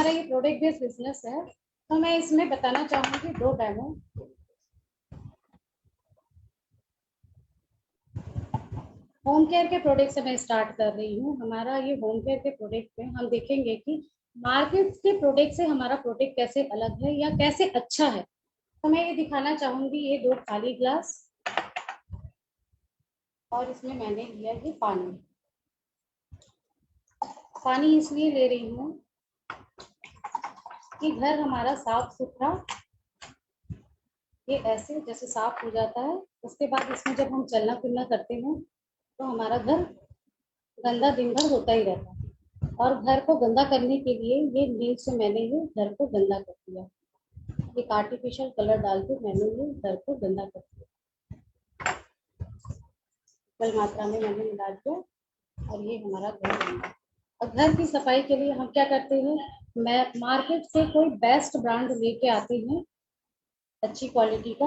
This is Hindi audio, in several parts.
हमारा ये प्रोडक्ट बेस्ड बिजनेस है, तो मैं इसमें बताना चाहूंगी 2 डेमो। होम केयर के प्रोडक्ट से मैं स्टार्ट कर रही हूँ। हमारा ये होम केयर के प्रोडक्ट में हम देखेंगे कि मार्केट के प्रोडक्ट से हमारा प्रोडक्ट कैसे अलग है या कैसे अच्छा है। तो मैं ये दिखाना चाहूंगी, ये 2 खाली ग्लास और इसमें मैंने लिया ये पानी। पानी इसलिए ले रही हूँ कि घर हमारा साफ सुथरा ये ऐसे जैसे साफ हो जाता है, उसके बाद इसमें जब हम चलना फिरना करते हैं तो हमारा घर गंदा दिन भर होता ही रहता है। और घर को गंदा करने के लिए ये नील से मैंने ये घर को गंदा कर दिया। एक आर्टिफिशियल कलर डाल के मैंने ये घर को गंदा कर दिया। कल मात्रा में मैंने मिला दिया और ये हमारा घर गंदा। और घर की सफाई के लिए हम क्या करते हैं, मैं मार्केट से कोई बेस्ट ब्रांड लेके आते हैं अच्छी क्वालिटी का।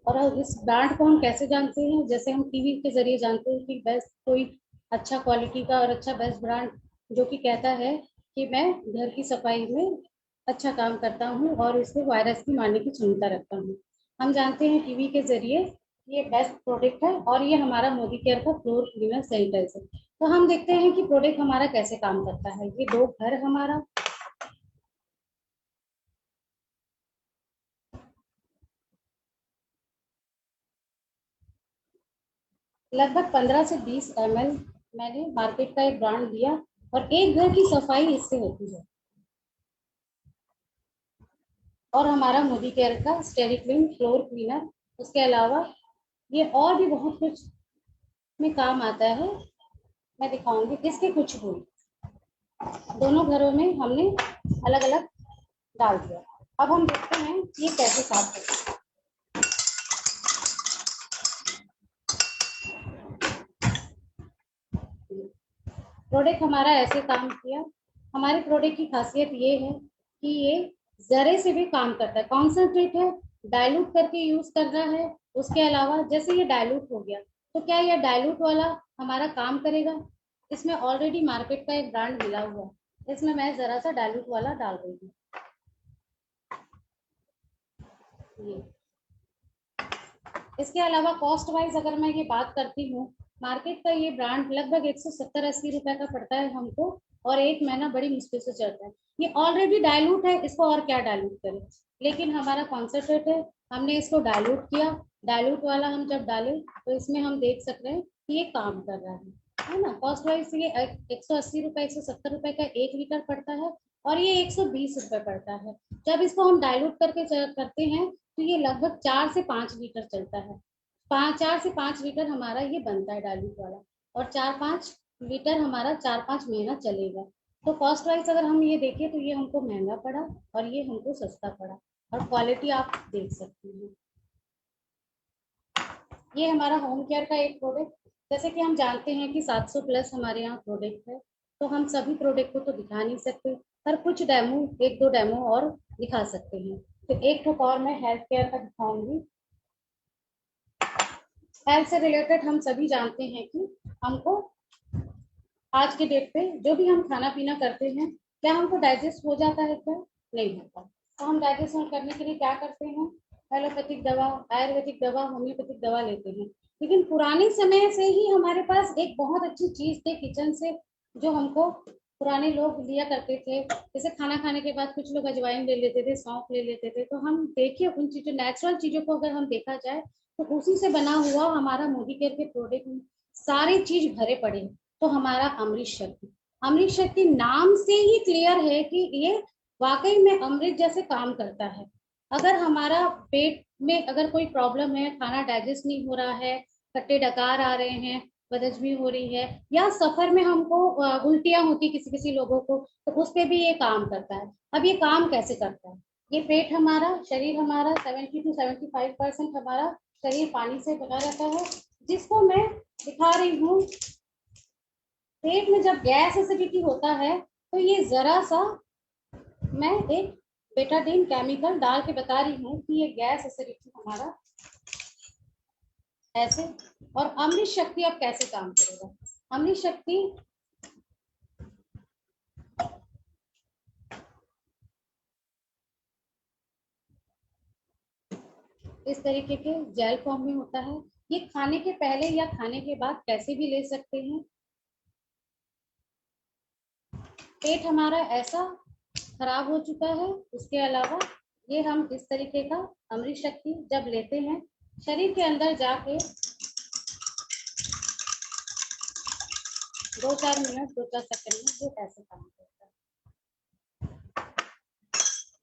और इस ब्रांड को हम कैसे जानते हैं, जैसे हम टीवी के जरिए जानते हैं कि बेस्ट कोई अच्छा क्वालिटी का और अच्छा बेस्ट ब्रांड जो कि कहता है कि मैं घर की सफाई में अच्छा काम करता हूँ और इससे वायरस की मारने की क्षमता रखता हूँ। हम जानते हैं टीवी के जरिए ये बेस्ट प्रोडक्ट है और ये हमारा मोदी केयर का फ्लोर क्लीनर सैनिटाइजर। तो हम देखते हैं कि प्रोडक्ट हमारा कैसे काम करता है। ये 2 घर हमारा लगभग 15 से 20 ml मैंने मार्केट का एक ब्रांड लिया और एक घर की सफाई इससे होती है। और हमारा मोदी केयर का स्टेरिक्लीन फ्लोर क्लीनर, उसके अलावा ये और भी बहुत कुछ में काम आता है, मैं दिखाऊंगी। इसके कुछ गुण दोनों घरों में हमने अलग अलग डाल दिया। अब हम देखते हैं ये कैसे साफ करते हैं। प्रोडक्ट हमारा ऐसे काम किया। हमारे प्रोडक्ट की खासियत ये है कि ये जरे से भी काम करता है, कॉन्सेंट्रेट है, डाइल्यूट करके यूज करना है। उसके अलावा जैसे ये डाइल्यूट हो गया तो क्या ये डाइल्यूट वाला हमारा काम करेगा। इसमें ऑलरेडी मार्केट का एक ब्रांड मिला हुआ है, इसमें मैं जरा सा डाइल्यूट वाला डाल रही हूँ। ये इसके अलावा कॉस्ट वाइज अगर मैं ये बात करती हूँ, मार्केट का ये ब्रांड लगभग 170-80 रुपए का पड़ता है हमको और एक महीना बड़ी मुश्किल से चलता है। ये ऑलरेडी डाइल्यूट है, इसको और क्या डाइल्यूट करें, लेकिन हमारा कॉन्सेंट्रेट है, हमने इसको डाइल्यूट किया। डाइल्यूट वाला हम जब डाले तो इसमें हम देख सकते हैं कि ये काम कर रहा है ना। कॉस्ट वाइज ये 180 रुपए 170 रुपए का 1 लीटर पड़ता है और ये 120 रुपए पड़ता है। जब इसको हम डाइल्यूट करके करते हैं तो ये लगभग 4 से 5 लीटर चलता है। 4 से 5 लीटर हमारा ये बनता है डाइल्यूट वाला और 4-5 लीटर हमारा 4-5 महीना चलेगा। तो कॉस्ट वाइज अगर हम ये देखें तो ये हमको महंगा पड़ा और ये हमको सस्ता पड़ा। और क्वालिटी आप देख सकते हैं। ये हमारा होम केयर का एक प्रोडक्ट, जैसे कि हम जानते हैं कि 700 प्लस हमारे यहाँ प्रोडक्ट है, तो हम सभी प्रोडक्ट को तो दिखा नहीं सकते, पर कुछ डेमो 1-2 डेमो और दिखा सकते हैं। तो एक तो और मैं हेल्थ केयर का दिखाऊंगी। हेल्थ से रिलेटेड हम सभी जानते हैं कि हमको आज के डेट पे जो भी हम खाना पीना करते हैं, क्या हमको डाइजेस्ट हो जाता है, क्या नहीं होता। तो हम डाइजेशन करने के लिए क्या करते हैं, एलोपैथिक दवा, आयुर्वेदिक दवा, होम्योपैथिक दवा लेते हैं। लेकिन पुराने समय से ही हमारे पास एक बहुत अच्छी चीज थी किचन से, जो हमको पुराने लोग लिया करते थे। जैसे खाना खाने के बाद कुछ लोग अजवाइन ले लेते थे, सौंफ ले लेते थे। तो हम देखिए उन चीजों, नेचुरल चीजों को अगर हम देखा जाए तो उसी से बना हुआ हमारा मोदी केयर के प्रोडक्ट में सारी चीज भरे पड़े हैं। तो हमारा अमृत शक्ति, अमृत शक्ति नाम से ही क्लियर है कि ये वाकई में अमृत जैसे काम करता है। अगर हमारा पेट में अगर कोई प्रॉब्लम है, खाना डाइजेस्ट नहीं हो रहा है, खट्टे डकार आ रहे हैं, बदहजमी हो रही है, या सफर में हमको उल्टियां होती किसी किसी लोगों को, तो उस पे भी ये काम करता है। अब ये काम कैसे करता है, ये पेट हमारा, शरीर हमारा 70 से 75% हमारा शरीर पानी से बना रहता है, जिसको मैं दिखा रही हूँ। पेट में जब गैस एसिडिटी होता है तो ये जरा सा मैं एक बेटाडीन केमिकल डाल के बता रही हूँ कि ये गैस एसिडिटी हमारा ऐसे। और अमृत शक्ति अब कैसे काम करेगा, अमृत शक्ति इस तरीके के जेल फॉर्म में होता है। ये खाने के पहले या खाने के बाद कैसे भी ले सकते हैं। पेट हमारा ऐसा खराब हो चुका है, उसके अलावा ये हम इस तरीके का अमृत शक्ति जब लेते हैं शरीर के अंदर जाके 2-4 मिनट 2-4 सेकंड में ये ऐसे काम करता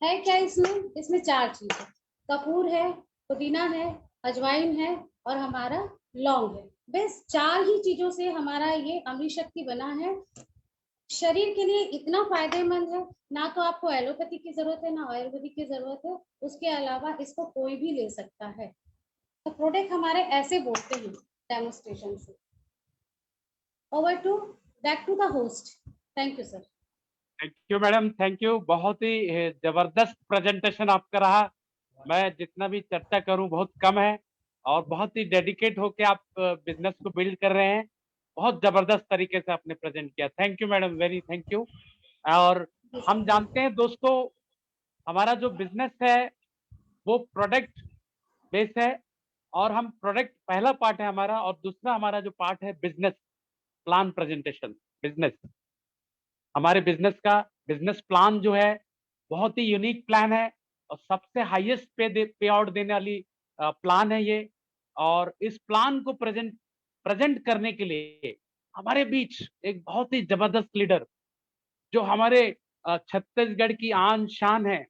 है क्या इसमें 4 चीज है। कपूर है, पुदीना है, अजवाइन है और हमारा लौंग है। बस 4 ही चीजों से हमारा ये अमृत शक्ति बना है। शरीर के लिए इतना फायदेमंद है, ना तो आपको एलोपैथी की जरूरत है ना आयुर्वेदिक की जरूरत है। उसके अलावा इसको कोई भी ले सकता है। तो प्रोडक्ट हमारे ऐसे बोलते हैं डेमोस्ट्रेशन से। Over to back to the host. Thank you sir. Thank you madam, thank you. बहुत ही जबरदस्त प्रेजेंटेशन आपका रहा। मैं जितना भी चर्चा करूं बहुत कम है और बहुत ही डेडिकेट होके आप बिजनेस को बिल्ड कर रहे हैं। बहुत जबरदस्त तरीके से आपने प्रेजेंट किया। Thank you madam, very thank you. और हम जानते हैं दोस्तों, हमारा जो बिजनेस है वो प्रोडक्ट बेस है और हम प्रोडक्ट पहला पार्ट है हमारा, और दूसरा हमारा जो पार्ट है बिजनेस प्लान प्रेजेंटेशन। बिजनेस हमारे बिजनेस प्लान जो है बहुत ही यूनिक प्लान है और सबसे हाईएस्ट पे आउट देने वाली प्लान है ये। और इस प्लान को प्रेजेंट करने के लिए हमारे बीच एक बहुत ही जबरदस्त लीडर, जो हमारे छत्तीसगढ़ की आन शान है,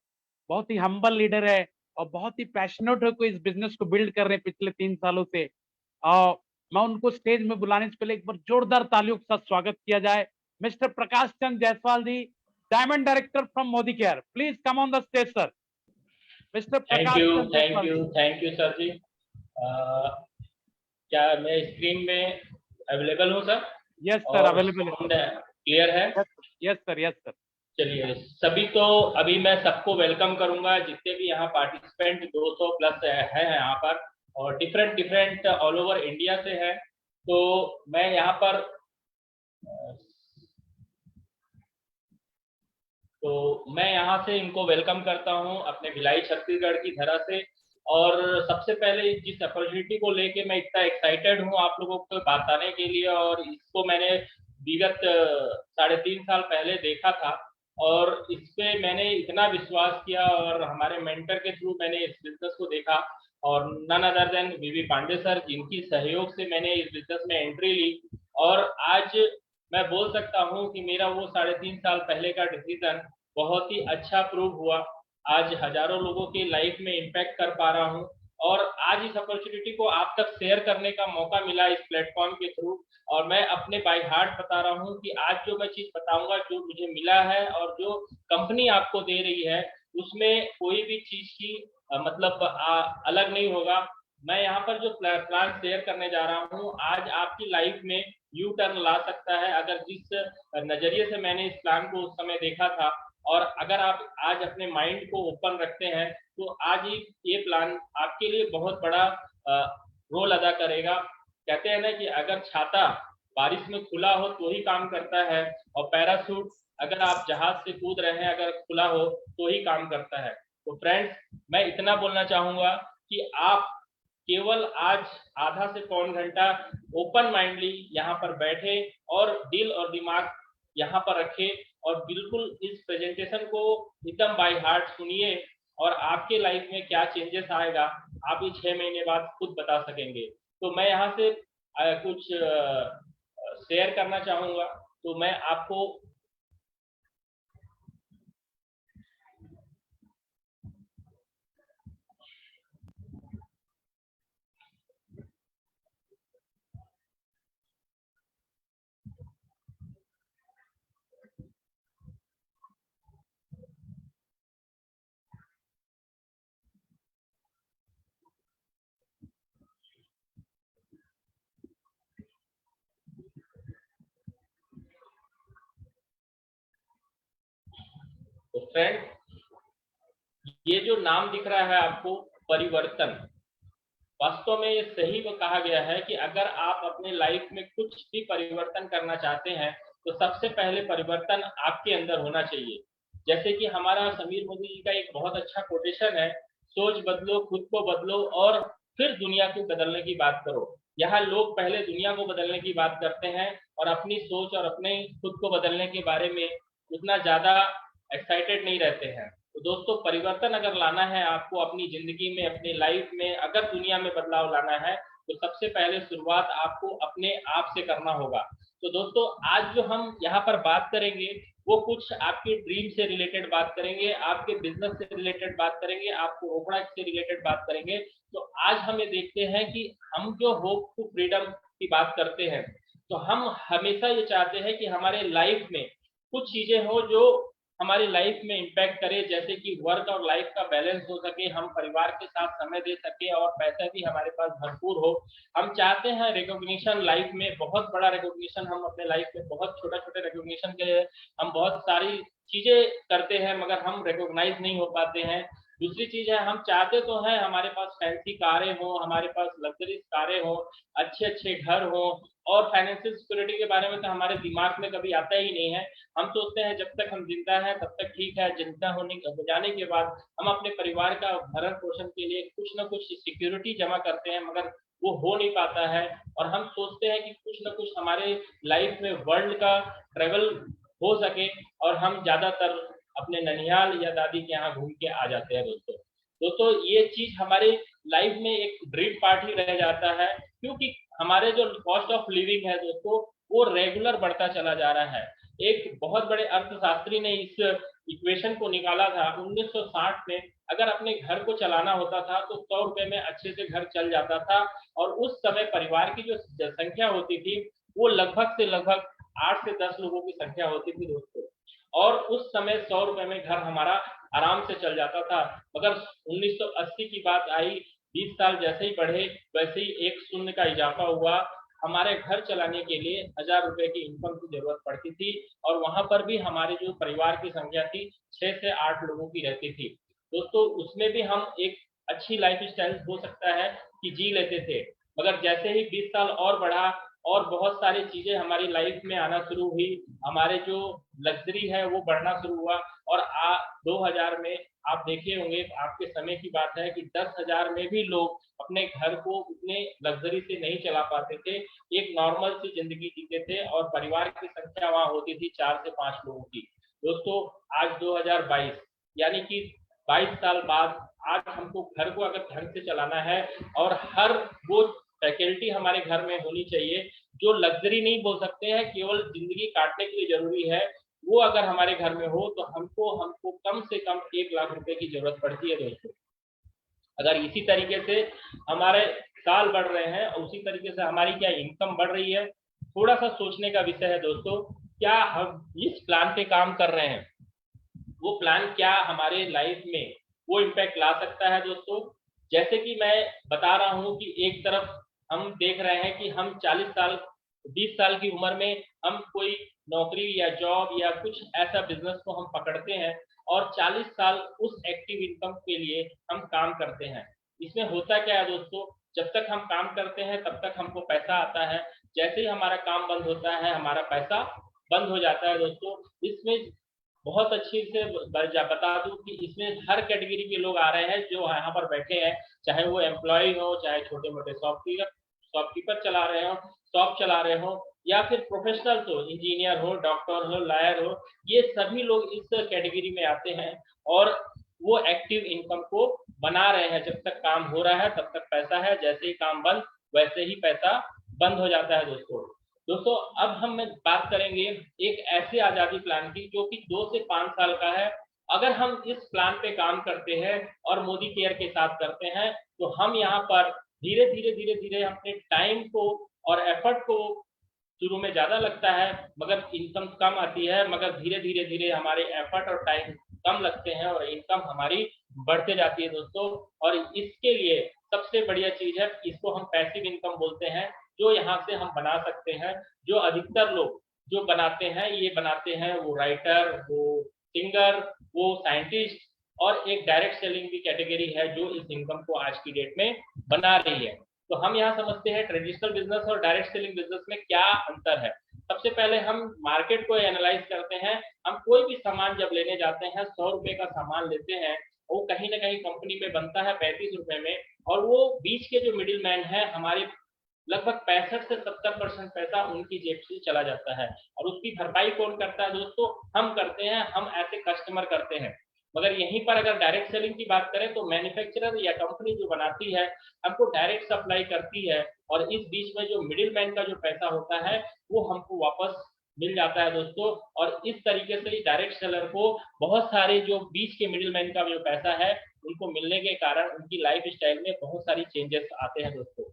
बहुत ही हम्बल लीडर है और बहुत ही पैशनेट होकर इस बिजनेस को बिल्ड कर रहे हैं पिछले 3 सालों से। और मैं उनको स्टेज में बुलाने से पहले एक बार जोरदार तालियों के साथ स्वागत किया जाए। Mister Prakash Chand Jaiswal ji, diamond director from Modi care, please come on the stage sir. Mister Prakash Chand Jaiswal ji. Thank you sir ji. क्या मैं स्क्रीन में अवेलेबल हूँ सर? यस सर, अवेलेबल है। क्लियर है? Yes sir, yes sir. चलिए सभी, तो अभी मैं सबको वेलकम करूंगा, जितने भी यहाँ पार्टिसिपेंट 200 प्लस है यहाँ पर, और डिफरेंट ऑल ओवर इंडिया से है। तो मैं यहाँ पर से इनको वेलकम करता हूँ अपने भिलाई छत्तीसगढ़ की धरा से। और सबसे पहले जिस अपॉर्चुनिटी को लेके मैं इतना एक्साइटेड हूँ आप लोगों को बताने के लिए, और इसको मैंने विगत 3.5 साल पहले देखा था और इस पे मैंने इतना विश्वास किया, और हमारे मेंटर के थ्रू मैंने इस बिजनेस को देखा, और नन अदर देन वीवी पांडे सर, जिनकी सहयोग से मैंने इस बिजनेस में एंट्री ली। और आज मैं बोल सकता हूँ कि मेरा वो 3.5 साल पहले का डिसीजन बहुत ही अच्छा प्रूव हुआ। आज हजारों लोगों की लाइफ में इम्पैक्ट कर पा रहा हूँ, और आज इस अपॉर्चुनिटी को आप तक शेयर करने का मौका मिला इस प्लेटफॉर्म के थ्रू। और मैं अपने बाय हार्ट बता रहा हूँ कि आज जो मैं चीज बताऊंगा, जो मुझे मिला है और जो कंपनी आपको दे रही है, उसमें कोई भी चीज की मतलब अलग नहीं होगा। मैं यहाँ पर जो प्लान शेयर करने जा रहा हूँ, आज आपकी लाइफ में यू टर्न ला सकता है। अगर जिस नजरिए से मैंने इस प्लान को उस समय देखा था, और अगर आप आज अपने माइंड को ओपन रखते हैं, तो आज ही ये प्लान आपके लिए बहुत बड़ा रोल अदा करेगा। कहते हैं ना कि अगर छाता बारिश में खुला हो तो ही काम करता है, और पैराशूट अगर आप जहाज से कूद रहे हैं अगर खुला हो तो ही काम करता है। तो फ्रेंड्स, मैं इतना बोलना चाहूंगा कि आप केवल आज आधा से पौन घंटा ओपन माइंडली यहाँ पर बैठे और दिल और दिमाग यहाँ पर रखे, और बिल्कुल इस प्रेजेंटेशन को एकदम बाय हार्ट सुनिए, और आपके लाइफ में क्या चेंजेस आएगा आप ये 6 महीने बाद खुद बता सकेंगे। तो मैं यहाँ से कुछ शेयर करना चाहूंगा। तो मैं आपको तो फ्रेंड, ये जो नाम दिख रहा है आपको, परिवर्तन, वास्तव में ये सही में कहा गया है कि अगर आप अपने लाइफ में कुछ भी परिवर्तन करना चाहते हैं, तो सबसे पहले परिवर्तन आपके अंदर होना चाहिए। जैसे कि हमारा समीर मोदी जी का एक बहुत अच्छा कोटेशन है, सोच बदलो, खुद को बदलो और फिर दुनिया को बदलने की बात करो। यहाँ लोग पहले दुनिया को बदलने की बात करते हैं और अपनी सोच और अपने खुद को बदलने के बारे में उतना ज्यादा एक्साइटेड नहीं रहते हैं। तो दोस्तों, परिवर्तन अगर लाना है आपको अपनी जिंदगी में, अपनी लाइफ में, अगर दुनिया में बदलाव लाना है, तो सबसे पहले शुरुआत आपको अपने आप से करना होगा। तो दोस्तों, आज जो हम यहाँ पर बात करेंगे वो कुछ आपके ड्रीम से रिलेटेड बात करेंगे, आपके बिजनेस से रिलेटेड बात करेंगे, आपको रोकड़ा से रिलेटेड बात करेंगे। तो आज हम ये देखते हैं कि हम जो होप टू फ्रीडम की बात करते हैं, तो हम हमेशा ये चाहते हैं कि हमारे लाइफ में कुछ चीजें हो जो हमारी लाइफ में इम्पैक्ट करे, जैसे कि वर्क और लाइफ का बैलेंस हो सके, हम परिवार के साथ समय दे सके और पैसा भी हमारे पास भरपूर हो। हम चाहते हैं रिकॉग्निशन लाइफ में, बहुत बड़ा रिकॉग्निशन, हम अपने लाइफ में बहुत छोटे छोटे रिकॉग्निशन के हम बहुत सारी चीजें करते हैं मगर हम रिकॉग्नाइज नहीं हो पाते हैं। दूसरी चीज है, हम चाहते तो हैं हमारे पास फैंसी कारें हो, हमारे पास लग्जरी कारें हो, अच्छे अच्छे घर हो, और फाइनेंशियल सिक्योरिटी के बारे में तो हमारे दिमाग में कभी आता ही नहीं है। हम सोचते हैं जब तक हम जिंदा हैं तब तक ठीक है, जिंदा होने हो जाने के बाद हम अपने परिवार का भरण पोषण के लिए कुछ ना कुछ सिक्योरिटी जमा करते हैं, मगर वो हो नहीं पाता है। और हम सोचते हैं कि कुछ ना कुछ हमारे लाइफ में वर्ल्ड का ट्रेवल हो सके और हम ज्यादातर अपने ननिहाल या दादी के यहाँ घूम के आ जाते हैं। दोस्तों ये चीज हमारे लाइफ में एक ड्रीम पार्ट ही रह जाता है, क्योंकि हमारे जो कॉस्ट ऑफ लिविंग है दोस्तों, वो रेगुलर बढ़ता चला जा रहा है। एक बहुत बड़े अर्थशास्त्री ने इस इक्वेशन को निकाला था 1960 में। अगर अपने घर को चलाना होता था तो 100 रुपए में अच्छे से घर चल जाता था, और उस समय परिवार की जो जनसंख्या होती थी वो लगभग से लगभग 8 से 10 लोगों की संख्या होती थी दोस्तों। और उस समय 100 रुपए में घर हमारा आराम से चल जाता था। मगर 1980 की बात आई, 20 साल जैसे ही बढ़े वैसे ही एक शून्य का इजाफा हुआ। हमारे घर चलाने के लिए 1000 रुपए की इनकम की जरूरत पड़ती थी, और वहां पर भी हमारे जो परिवार की संख्या थी 6 से 8 लोगों की रहती थी। दोस्तों उसमें भी हम एक अच्छी लाइफ स्टाइल हो सकता है कि जी लेते थे। मगर जैसे ही 20 साल और बढ़ा और बहुत सारी चीजें हमारी लाइफ में आना शुरू हुई, हमारे जो लग्जरी है वो बढ़ना शुरू हुआ। और 2000 में आप देखे होंगे, आपके समय की बात है कि 10,000 में भी लोग अपने घर को उतने लग्जरी से नहीं चला पाते थे, एक नॉर्मल सी जिंदगी जीते थे, और परिवार की संख्या वहां होती थी 4 से 5 लोगों की। दोस्तों आज 2022 यानी कि 22 साल बाद आज हमको घर को अगर ढंग से चलाना है और हर वो फैसिलिटी हमारे घर में होनी चाहिए जो लग्जरी नहीं बोल सकते हैं, केवल जिंदगी काटने के लिए जरूरी है, वो अगर हमारे घर में हो तो हमको कम से कम 1 लाख रुपए की जरूरत पड़ती है दोस्तों। अगर इसी तरीके से हमारे साल बढ़ रहे हैं और उसी तरीके से हमारी क्या इनकम बढ़ रही है, थोड़ा सा सोचने का विषय है दोस्तों। क्या हम इस प्लान पे काम कर रहे हैं, वो प्लान क्या हमारे लाइफ में वो इम्पैक्ट ला सकता है दोस्तों। जैसे कि मैं बता रहा हूँ कि एक तरफ हम देख रहे हैं कि हम 40 साल 20 साल की उम्र में हम कोई नौकरी या जॉब या कुछ ऐसा बिजनेस को हम पकड़ते हैं, और 40 साल उस एक्टिव इनकम के लिए हम काम करते हैं। इसमें होता क्या है दोस्तों, जब तक हम काम करते हैं तब तक हमको पैसा आता है, जैसे ही हमारा काम बंद होता है हमारा पैसा बंद हो जाता है दोस्तों। इसमें बहुत अच्छी से बता दूं कि इसमें हर कैटेगरी के लोग आ रहे हैं जो यहाँ पर बैठे हैं, चाहे वो एम्प्लॉय हो, चाहे छोटे मोटे शॉपकीपर चला रहे हो, शॉप चला रहे हो, या फिर प्रोफेशनल हो, इंजीनियर हो, डॉक्टर हो, लॉयर हो, ये सभी लोग इस कैटेगरी में आते हैं और वो एक्टिव इनकम को बना रहे हैं। जब तक काम हो रहा है तब तक पैसा है, जैसे ही काम बंद वैसे ही पैसा बंद हो जाता है दोस्तों अब हम बात करेंगे एक ऐसे आजादी प्लान की जो कि 2 से 5 साल का है। अगर हम इस प्लान पे काम करते हैं और मोदी केयर के साथ करते हैं तो हम यहाँ पर धीरे धीरे अपने टाइम को और एफर्ट को, शुरू में ज्यादा लगता है मगर इनकम कम आती है, मगर धीरे धीरे हमारे एफर्ट और टाइम कम लगते हैं और इनकम हमारी बढ़ते जाती है दोस्तों। और इसके लिए सबसे बढ़िया चीज है, इसको हम पैसिव इनकम बोलते हैं, जो यहाँ से हम बना सकते हैं। जो अधिकतर लोग जो बनाते हैं, ये बनाते हैं वो राइटर, वो सिंगर, वो साइंटिस्ट, और एक डायरेक्ट सेलिंग भी कैटेगरी है जो इस इनकम को आज की डेट में बना रही है। तो हम यहाँ समझते हैं ट्रेडिशनल बिजनेस और डायरेक्ट सेलिंग बिजनेस में क्या अंतर है। सबसे पहले हम मार्केट को एनालाइज करते हैं। हम कोई भी सामान जब लेने जाते हैं, 100 रुपए का सामान लेते हैं वो कहीं ना कहीं कंपनी में बनता है 35 रुपए में, और वो बीच के जो मिडिल मैन है हमारे लगभग 65 से 70% पैसा उनकी जेब से चला जाता है। और उसकी भरपाई कौन करता है दोस्तों? हम करते हैं, हम ऐसे कस्टमर करते हैं। मगर यहीं पर अगर डायरेक्ट सेलिंग की बात करें तो मैन्युफैक्चरर या कंपनी जो बनाती है हमको डायरेक्ट सप्लाई करती है, और इस बीच में जो मिडिल मैन का जो पैसा होता है वो हमको वापस मिल जाता है दोस्तों। और इस तरीके से डायरेक्ट सेलर को बहुत सारे जो बीच के मिडिल मैन का जो पैसा है उनको मिलने के कारण उनकी लाइफ स्टाइल में बहुत सारी चेंजेस आते हैं दोस्तों।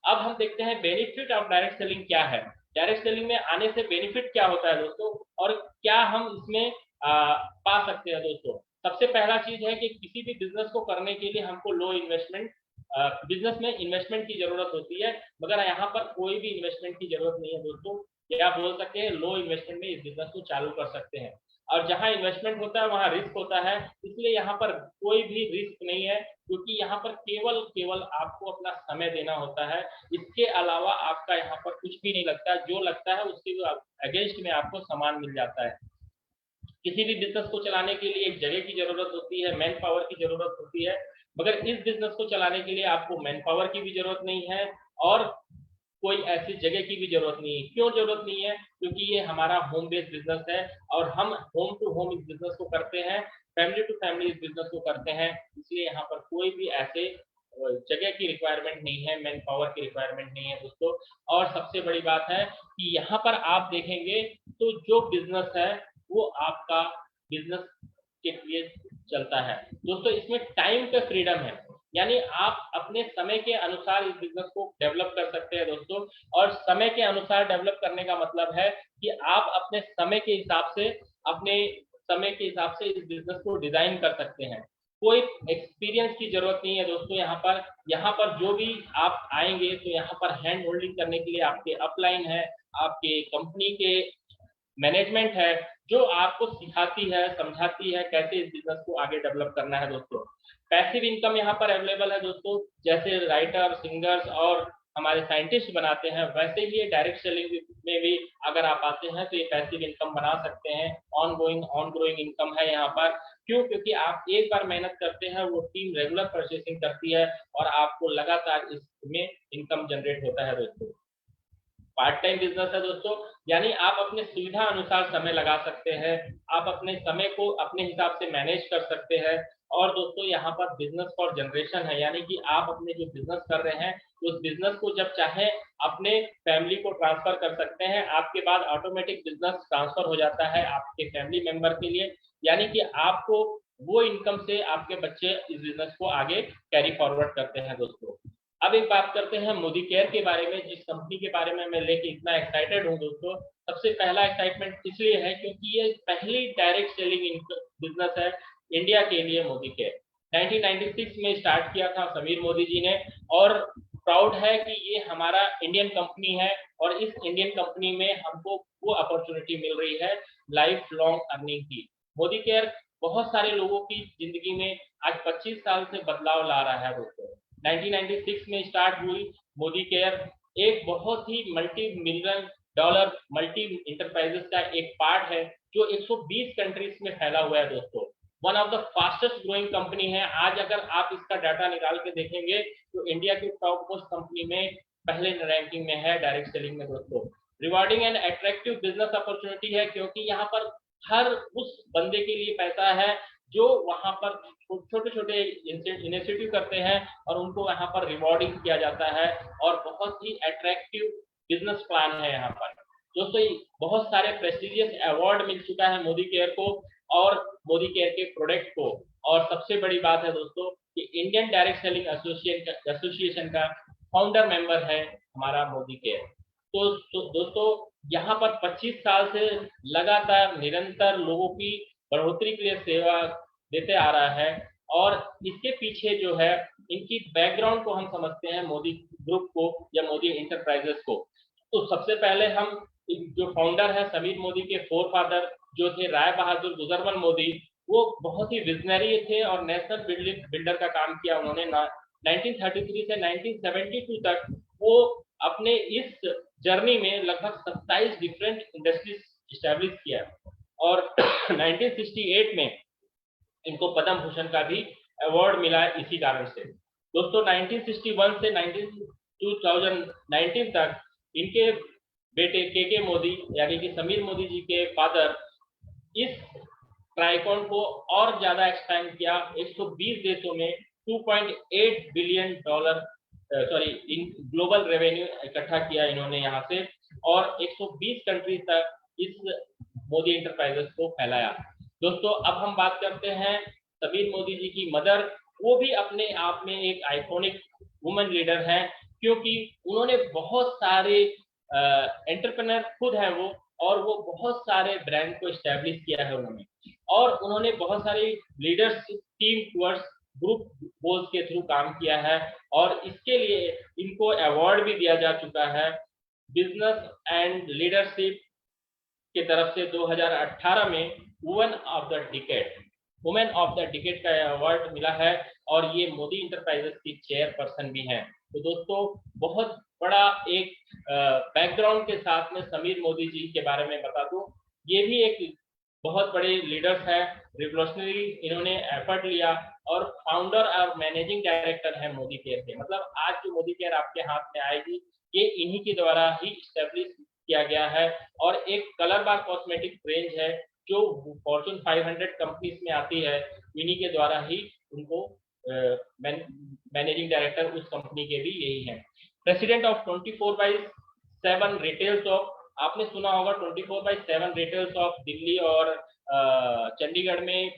अब हम देखते हैं बेनिफिट ऑफ डायरेक्ट सेलिंग क्या है। डायरेक्ट सेलिंग में आने से बेनिफिट क्या होता है दोस्तों, और क्या हम इसमें पा सकते हैं दोस्तों। सबसे पहला चीज है कि किसी भी बिजनेस को करने के लिए हमको लो इन्वेस्टमेंट, बिजनेस में इन्वेस्टमेंट की जरूरत होती है, मगर यहाँ पर कोई भी इन्वेस्टमेंट की जरूरत नहीं है दोस्तों। या आप बोल सकते हैं लो इन्वेस्टमेंट में इस बिजनेस को चालू कर सकते हैं। और जहां इन्वेस्टमेंट होता है वहां रिस्क होता है, इसलिए यहाँ पर कोई भी रिस्क नहीं है, क्योंकि यहाँ पर केवल आपको अपना समय देना होता है। इसके अलावा आपका यहाँ पर कुछ भी नहीं लगता, जो लगता है उसके अगेंस्ट में आपको सामान मिल जाता है। किसी भी बिजनेस को चलाने के लिए एक जगह की जरूरत होती है, मैन पावर की जरूरत होती है, मगर इस बिजनेस को चलाने के लिए आपको मैन पावर की भी जरूरत नहीं है और कोई ऐसी जगह की भी जरूरत नहीं है। क्यों जरूरत नहीं है? क्योंकि ये हमारा होम बेस्ड बिजनेस है और हम होम टू होम इस बिजनेस को करते हैं, फैमिली टू फैमिली इस बिजनेस को करते हैं, इसलिए यहाँ पर कोई भी ऐसे जगह की रिक्वायरमेंट नहीं है, मैन पावर की रिक्वायरमेंट नहीं है दोस्तों। और सबसे बड़ी बात है कि यहाँ पर आप देखेंगे तो जो बिजनेस है वो आपका बिजनेस के लिए चलता है दोस्तों। इसमें टाइम का फ्रीडम है, यानी आप अपने समय के अनुसार इस बिजनेस को डेवलप कर सकते हैं दोस्तों। और समय के अनुसार डेवलप करने का मतलब है कि आप अपने समय के हिसाब से इस बिजनेस को डिजाइन कर सकते हैं। कोई एक्सपीरियंस की जरूरत नहीं है दोस्तों। यहाँ पर जो भी आप आएंगे तो यहाँ पर हैंड होल्डिंग करने के लिए आपके अपलाइन है, आपके कंपनी के मैनेजमेंट है, जो आपको सिखाती है, समझाती है कैसे इस बिजनेस को आगे डेवलप करना है दोस्तों। पैसिव इनकम यहाँ पर अवेलेबल है दोस्तों, जैसे राइटर, सिंगर्स और हमारे साइंटिस्ट बनाते हैं, वैसे ही डायरेक्ट सेलिंग में भी अगर आप आते हैं तो ये पैसिव इनकम बना सकते हैं। ऑन ग्रोइंग इनकम है यहाँ पर। क्यों? क्योंकि आप एक बार मेहनत करते हैं, वो टीम रेगुलर परचेसिंग करती है और आपको लगातार इसमें इनकम जनरेट होता है दोस्तों। पार्ट टाइम बिजनेस है दोस्तों, यानी आप अपने सुविधा अनुसार समय लगा सकते हैं, आप अपने समय को अपने हिसाब से मैनेज कर सकते हैं। और दोस्तों यहाँ पर बिजनेस फॉर जनरेशन है, यानी कि आप अपने जो बिजनेस कर रहे हैं उस बिजनेस को जब चाहे अपने फैमिली को ट्रांसफर कर सकते हैं। आपके बाद ऑटोमेटिक बिजनेस ट्रांसफर हो जाता है आपके फैमिली मेंबर के लिए, यानी कि आपको वो इनकम से आपके बच्चे इस बिजनेस को आगे कैरी फॉरवर्ड करते हैं दोस्तों। अब एक बात करते हैं मोदी केयर के बारे में, जिस कंपनी के बारे में मैं लेके इतना एक्साइटेड हूँ दोस्तों। सबसे पहला एक्साइटमेंट इसलिए है क्योंकि ये पहली डायरेक्ट सेलिंग बिजनेस है इंडिया के लिए, मोदी केयर 1996 में स्टार्ट किया था समीर मोदी जी ने, और प्राउड है कि ये हमारा इंडियन कंपनी है और इस इंडियन कंपनी में हमको वो अपॉर्चुनिटी मिल रही है लाइफ लॉन्ग अर्निंग की। मोदी केयर बहुत सारे लोगों की जिंदगी में आज 25 साल से बदलाव ला रहा है दोस्तों। 1996 में स्टार्ट हुई मोदी केयर, एक बहुत ही multi million dollar multi enterprises का एक पार्ट है जो 120 कंट्रीज में फैला हुआ है दोस्तों। One of the fastest growing company है। आज अगर आप इसका डाटा निकाल के देखेंगे तो इंडिया की टॉप मोस्ट कंपनी में पहले रैंकिंग में है डायरेक्ट सेलिंग में दोस्तों। Rewarding and attractive business opportunity है, क्योंकि यहाँ पर हर उस बंदे के लिए पैसा है जो वहां पर छोटे छोटे इनिशिएटिव करते हैं और उनको यहाँ पर रिवॉर्डिंग किया जाता है, और बहुत ही अट्रैक्टिव बिजनेस प्लान है यहाँ पर दोस्तों। बहुत सारे प्रेस्टिजियस अवार्ड मिल चुका है मोदी केयर को और मोदी केयर के प्रोडक्ट को। और सबसे बड़ी बात है दोस्तों कि इंडियन डायरेक्ट सेलिंग एसोसिएशन का फाउंडर मेंबर है हमारा मोदी केयर। तो दोस्तों यहाँ पर 25 साल से लगातार निरंतर लोगों की बढ़ोतरी के लिए सेवा देते आ रहा है, और इसके पीछे जो है इनकी बैकग्राउंड को हम समझते हैं मोदी ग्रुप को या मोदी इंटरप्राइजेस को। तो सबसे पहले हम जो फाउंडर है समीर मोदी के फोर फादर जो थे राय बहादुर गुजरमल मोदी, वो बहुत ही विजनरी थे और नेशनल बिल्डर का काम किया उन्होंने। 1933 से 1972 तक वो अपने इस जर्नी में लगभग 27 डिफरेंट इंडस्ट्रीज स्टैब्लिश किया, और 1968 में इनको पद्म भूषण का भी अवार्ड मिला इसी कारण से। दोस्तों 1961 से 2019 तक इनके बेटे के मोदी यानी कि समीर मोदी जी के फादर इस ट्राइकॉन को और ज्यादा एक्सपेंड किया। 120 देशों में 2.8 billion dollar in global revenue इकट्ठा किया इन्होंने यहाँ से, और 120 कंट्रीज तक इस मोदी इंटरप्राइजेस को फैलाया। दोस्तों अब हम बात करते हैं समीर मोदी जी की मदर। वो भी अपने आप में एक आइकॉनिक वुमेन लीडर हैं, क्योंकि उन्होंने बहुत सारे एंटरप्रेन्योर खुद हैं वो, और वो बहुत सारे ब्रांड को एस्टेब्लिश किया है उन्होंने, और उन्होंने बहुत सारी leadership team towards group goals के थ्रू काम किया है, और इसके लिए इनको अवार्ड भी दिया जा चुका है बिजनेस एंड लीडरशिप की तरफ से। 2018 में वुमेन ऑफ द डिकेड का अवार्ड मिला है, और ये मोदी इंटरप्राइजेस की चेयरपर्सन भी हैं। तो दोस्तों बहुत बड़ा एक बैकग्राउंड के साथ में समीर मोदी जी के बारे में बता दूं, ये भी एक बहुत बड़े लीडर्स हैं, रिवोल्यूशनरी इन्होंने एफर्ट लिया, और फाउंडर और मैनेजिंग डायरेक्टर हैं मोदी केयर के। मतलब आज जो मोदी केयर आपके हाथ में आएगी ये इन्हीं के द्वारा ही स्टैब्लिश किया गया है, और एक कलर बार कॉस्मेटिक रेंज है जो फॉर्चून 500 कंपनीज में आती है, इन्हीं के द्वारा ही उनको मैनेजिंग डायरेक्टर उस कंपनी के भी यही हैं। प्रेसिडेंट ऑफ 24/7 रिटेल शॉप, आपने सुना होगा 24/7 रिटेल शॉप दिल्ली और चंडीगढ़ में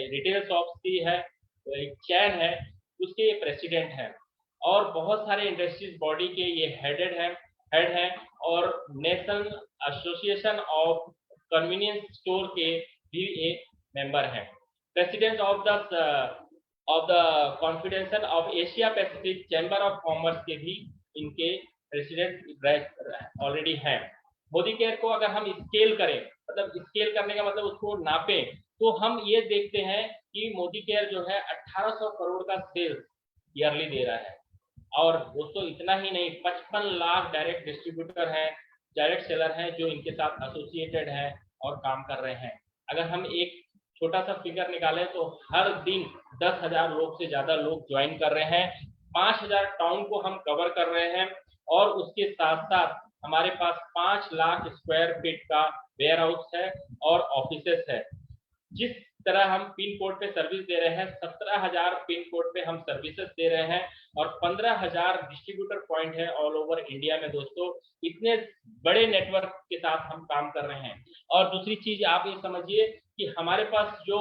रिटेल शॉप्स की है, एक चैन है, उसके ये प्रेसिडेंट हैं, और बहुत सारे इंडस्ट्रीज बॉडी के ये हेड हैं, और national association of convenience store के भी एक मेंबर हैं। President of the confederation of Asia Pacific chamber of commerce के भी इनके प्रेसिडेंट ऑलरेडी हैं। मोदी केयर को अगर हम स्केल करें, मतलब स्केल करने का मतलब उसको नापें, तो हम ये देखते हैं कि मोदी केयर जो है 1800 करोड़ का सेल्स ईयरली दे रहा है। और दोस्तों इतना ही नहीं, 55 लाख डायरेक्ट डिस्ट्रीब्यूटर हैं, डायरेक्ट सेलर हैं जो इनके साथ एसोसिएटेड हैं और काम कर रहे हैं। अगर हम एक छोटा सा फिगर निकालें तो हर दिन 10,000 लोग से ज्यादा लोग ज्वाइन कर रहे हैं, 5,000 टाउन को हम कवर कर रहे हैं, और उसके साथ साथ हमारे पास 5 लाख स्क्वायर फीट का वेयर हाउस है और ऑफिसेस है। जिस तरह हम पिन कोड पे सर्विस दे रहे हैं, 17,000 पिन कोड पे हम सर्विसेज दे रहे हैं, और 15,000 डिस्ट्रीब्यूटर पॉइंट है ऑल ओवर इंडिया में। दोस्तों इतने बड़े नेटवर्क के साथ हम काम कर रहे हैं। और दूसरी चीज आप ये समझिए कि हमारे पास जो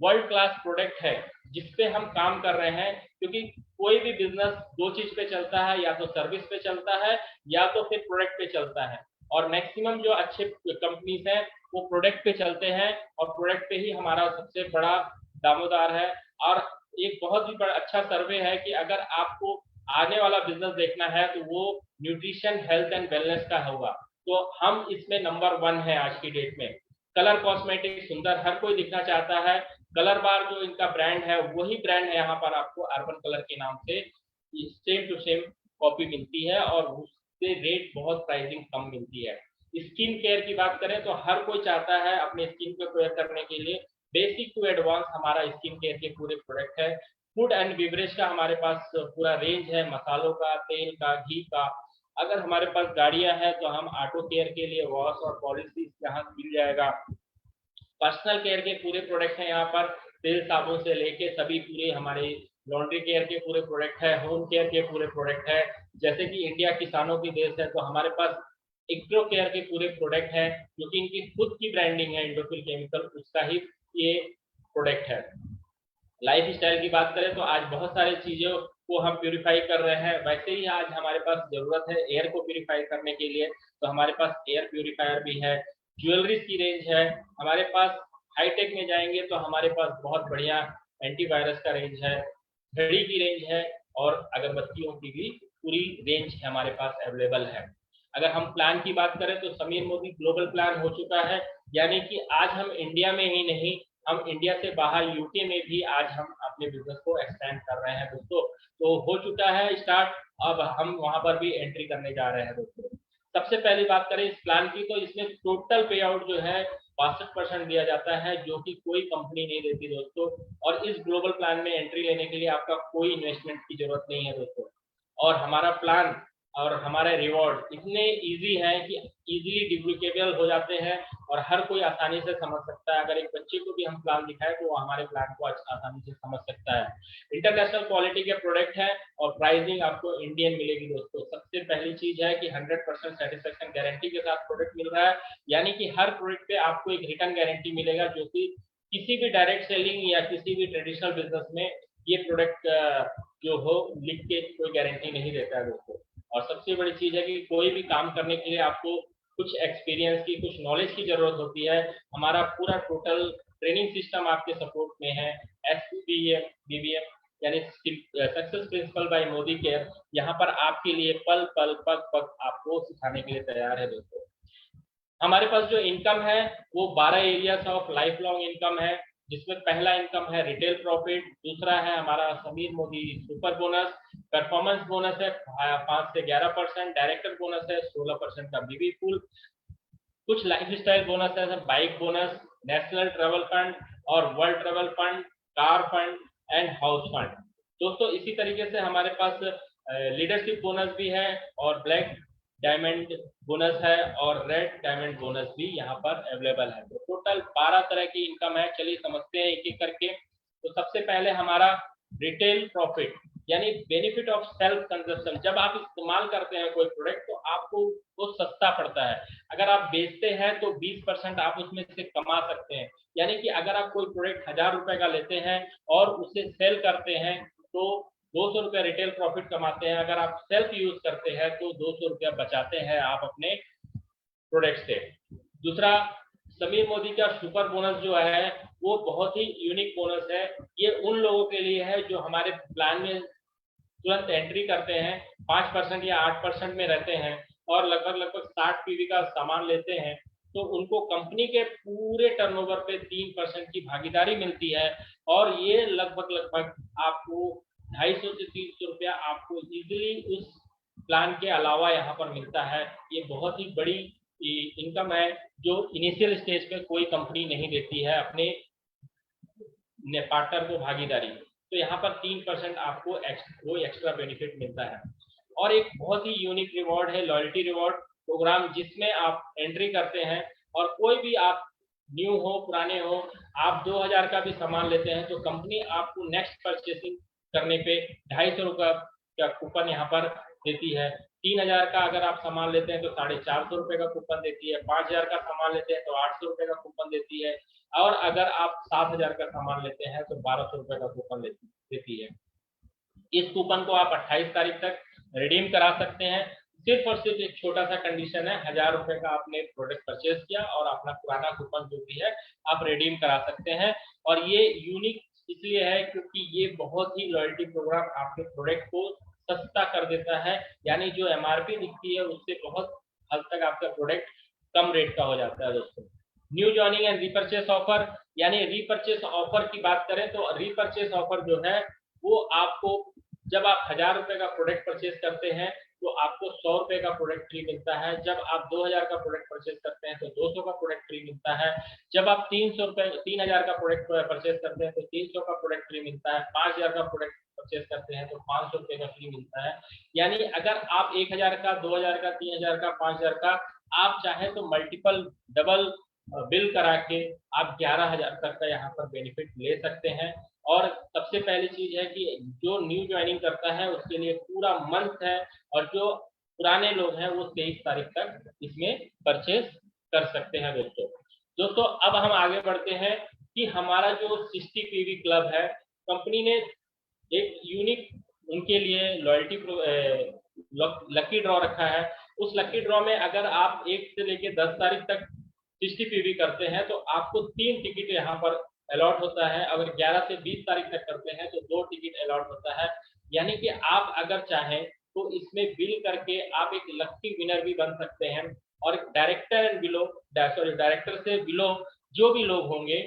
वर्ल्ड क्लास प्रोडक्ट है जिसपे हम काम कर रहे हैं, क्योंकि कोई भी बिजनेस दो चीज पे चलता है, या तो सर्विस पे चलता है या तो फिर प्रोडक्ट पे चलता है, और मैक्सिमम जो अच्छे कंपनीज हैं वो प्रोडक्ट पे चलते हैं, और प्रोडक्ट पे ही हमारा सबसे बड़ा दामोदार है। और एक बहुत ही बड़ा अच्छा सर्वे है कि अगर आपको आने वाला बिजनेस देखना है तो वो न्यूट्रिशन हेल्थ एंड वेलनेस का होगा, तो हम इसमें नंबर 1 है आज की डेट में। कलर कॉस्मेटिक सुंदर हर कोई दिखना चाहता है, कलर बार जो इनका ब्रांड है वही ब्रांड है, यहाँ पर आपको अर्बन कलर के नाम से सेम टू सेम कॉपी मिलती है, और उससे रेट बहुत प्राइसिंग कम मिलती है। स्किन केयर की बात करें तो हर कोई चाहता है अपने स्किन को केयर करने के लिए बेसिक टू एडवांस हमारा स्किन केयर के पूरे प्रोडक्ट है। फूड एंड बेवरेज का हमारे पास पूरा रेंज है, मसालों का, तेल का, घी का। अगर हमारे पास गाड़ियां हैं तो हम ऑटो केयर के लिए वॉश और पॉलिसी यहाँ मिल जाएगा। पर्सनल केयर के पूरे प्रोडक्ट हैं यहाँ पर, तेल साबुन से लेके सभी पूरे हमारे लॉन्ड्री केयर के पूरे प्रोडक्ट है, होम केयर के पूरे प्रोडक्ट है। जैसे कि इंडिया किसानों की देश है तो हमारे पास इग्रो केयर के पूरे प्रोडक्ट हैं, जो कि इनकी खुद की ब्रांडिंग है, इंडोफिल केमिकल उसका ही ये प्रोडक्ट है। लाइफ स्टाइल की बात करें तो आज बहुत सारी चीजों को हम प्यूरिफाई कर रहे हैं। वैसे ही आज हमारे पास जरूरत है एयर को प्यूरिफाई करने के लिए, तो हमारे पास एयर प्यूरिफायर भी है। ज्वेलरीज की रेंज है हमारे पास, हाईटेक में जाएंगे तो हमारे पास बहुत बढ़िया एंटीवायरस का रेंज है, घड़ी की रेंज है, और अगरबत्तियों की भी पूरी रेंज हमारे पास अवेलेबल है। अगर हम प्लान की बात करें तो समीर मोदी ग्लोबल प्लान हो चुका है, यानी कि आज हम इंडिया में ही नहीं, हम इंडिया से बाहर यूके में भी आज हम अपने बिजनेस को एक्सपेंड कर रहे हैं दोस्तों। तो हो चुका है स्टार्ट, अब हम वहां पर भी एंट्री करने जा रहे हैं दोस्तों। सबसे पहली बात करें इस प्लान की, तो इसमें टोटल पे आउट जो है 62% दिया जाता है, जो कि कोई कंपनी नहीं देती दोस्तों। और इस ग्लोबल प्लान में एंट्री लेने के लिए आपका कोई इन्वेस्टमेंट की जरूरत नहीं है दोस्तों। और हमारा प्लान और हमारे रिवॉर्ड इतने इजी हैं कि इजीली डुप्लीकेबल हो जाते हैं और हर कोई आसानी से समझ सकता है। अगर एक बच्चे को भी हम प्लान दिखाएं तो वो हमारे प्लान को आसानी से समझ सकता है। इंटरनेशनल क्वालिटी के प्रोडक्ट है और प्राइसिंग आपको इंडियन मिलेगी दोस्तों। सबसे पहली चीज है कि 100% सेटिस्फेक्शन गारंटी के साथ प्रोडक्ट मिल रहा है, यानी कि हर प्रोडक्ट पे आपको एक रिटर्न गारंटी मिलेगा, जो कि किसी भी डायरेक्ट सेलिंग या किसी भी ट्रेडिशनल बिजनेस में ये प्रोडक्ट जो हो लिख के कोई गारंटी नहीं देता है दोस्तों। और सबसे बड़ी चीज है कि कोई भी काम करने के लिए आपको कुछ एक्सपीरियंस की, कुछ नॉलेज की जरूरत होती है। हमारा पूरा टोटल ट्रेनिंग सिस्टम आपके सपोर्ट में है। SPBM BBM यानी success principal bye Modi care, यहाँ पर आपके लिए पल पल पग पग आपको सिखाने के लिए तैयार है दोस्तों। हमारे पास जो इनकम है वो 12 areas of life long income है, जिसमें पहला इनकम है रिटेल प्रॉफिट, दूसरा है हमारा Samir Modi super bonus, performance bonus है 5 से 11%, डायरेक्टर बोनस है 16% का बीबी फुल, कुछ लाइफ स्टाइल बोनस है, bike bonus, national travel fund और world travel fund, car fund and house fund. दोस्तों इसी तरीके से हमारे पास लीडरशिप बोनस भी है और ब्लैक डायमंड बोनस है और रेड डायमंड बोनस भी यहाँ पर अवेलेबल है। तो टोटल 12 तरह की इनकम है। चलिए समझते हैं एक एक करके। तो सबसे पहले हमारा रिटेल प्रॉफिट यानी बेनिफिट ऑफ सेल्फ कंजप्शन। जब आप इस्तेमाल करते हैं कोई प्रोडक्ट तो आपको वो सस्ता पड़ता है। अगर आप बेचते हैं तो 20% आप उसमें से कमा सकते हैं। यानी कि अगर आप कोई प्रोडक्ट 1000 रुपए का लेते हैं और उसे सेल करते हैं तो 200 रुपया रिटेल प्रॉफिट कमाते हैं। अगर आप सेल्फ यूज करते हैं तो 200 रुपया बचाते हैं आप अपने प्रोडक्ट से। दूसरा, समीर मोदी का सुपर बोनस जो है वो बहुत ही यूनिक बोनस है। ये उन लोगों के लिए है जो हमारे प्लान में तुरंत एंट्री करते हैं, 5% या 8% में रहते हैं और लगभग 60 पीवी का सामान लेते हैं, तो उनको कंपनी के पूरे टर्नओवर पे 3% की भागीदारी मिलती है। और ये लगभग आपको 250 से 300 रुपया आपको इजीली उस प्लान के अलावा यहाँ पर मिलता है। ये बहुत ही बड़ी इनकम है जो इनिशियल स्टेज पे कोई कंपनी नहीं देती है अपने पार्टनर को भागीदारी। तो यहाँ पर 3% आपको वो एक्स्ट्रा बेनिफिट मिलता है। और एक बहुत ही यूनिक रिवॉर्ड है लॉयल्टी रिवॉर्ड प्रोग्राम, जिसमें आप एंट्री करते हैं और कोई भी आप न्यू हो पुराने हो, आप 2000 का भी सामान लेते हैं तो कंपनी आपको नेक्स्ट परचेसिंग करने पे 250 रुपये का कूपन यहाँ पर देती है। 3000 का अगर आप सामान लेते हैं तो 450 रुपये का कूपन देती है। 5000 का सामान लेते हैं तो 800 रुपये का कूपन देती है। और अगर आप 7000 का सामान लेते हैं तो 1200 रुपये का कूपन देती है। इस कूपन को आप 28 तारीख तक रिडीम करा सकते हैं। सिर्फ और सिर्फ एक छोटा सा कंडीशन है, 1000 रुपये का आपने प्रोडक्ट परचेज किया और अपना पुराना कूपन जो भी है आप रिडीम करा सकते हैं। और ये यूनिक इसलिए है क्योंकि ये बहुत ही लॉयल्टी प्रोग्राम आपके प्रोडक्ट को सस्ता कर देता है। यानी जो MRP दिखती है उससे बहुत हद तक आपका प्रोडक्ट कम रेट का हो जाता है दोस्तों। New joining and repurchase offer, यानी रीपर्चेस ऑफर की बात करें तो रीपर्चेस ऑफर जो है वो आपको जब आप 1000 रुपये का प्रोडक्ट परचेज करते हैं तो आपको 100 रुपये का प्रोडक्ट फ्री मिलता है। जब आप 2000 का प्रोडक्ट परचेज करते हैं तो 200 का प्रोडक्ट फ्री मिलता है। जब आप 3000 का प्रोडक्ट परचेज करते हैं तो 300 का प्रोडक्ट फ्री मिलता है। 5000 का प्रोडक्ट परचेज करते हैं तो 500 रुपये का फ्री मिलता है। यानी अगर आप 1000 का, 2000 का, 3000 का, 5000 का आप चाहें तो मल्टीपल डबल बिल करा के आप 11000 तक का यहाँ पर बेनिफिट ले सकते हैं। और सबसे पहली चीज है कि जो न्यू ज्वाइनिंग करता है उसके लिए पूरा मंथ है और जो पुराने लोग हैं वो 23 तारीख तक इसमें परचेज कर सकते हैं दोस्तों। अब हम आगे बढ़ते हैं कि हमारा जो 60 पीवी क्लब है, कंपनी ने एक यूनिक उनके लिए लॉयल्टी लकी ड्रॉ रखा है। उस लकी ड्रॉ में अगर आप 1 से लेके 10 तारीख तक 60 पीवी करते हैं तो आपको 3 टिकट यहाँ पर अलॉट होता है। अगर 11 से 20 तारीख तक करते हैं तो 2 टिकट अलॉट होता है। यानी कि आप अगर चाहें तो इसमें बिल करके आप एक लकी विनर भी बन सकते हैं। और डायरेक्टर एंड बिलो डायरेक्टर से बिलो जो भी लोग होंगे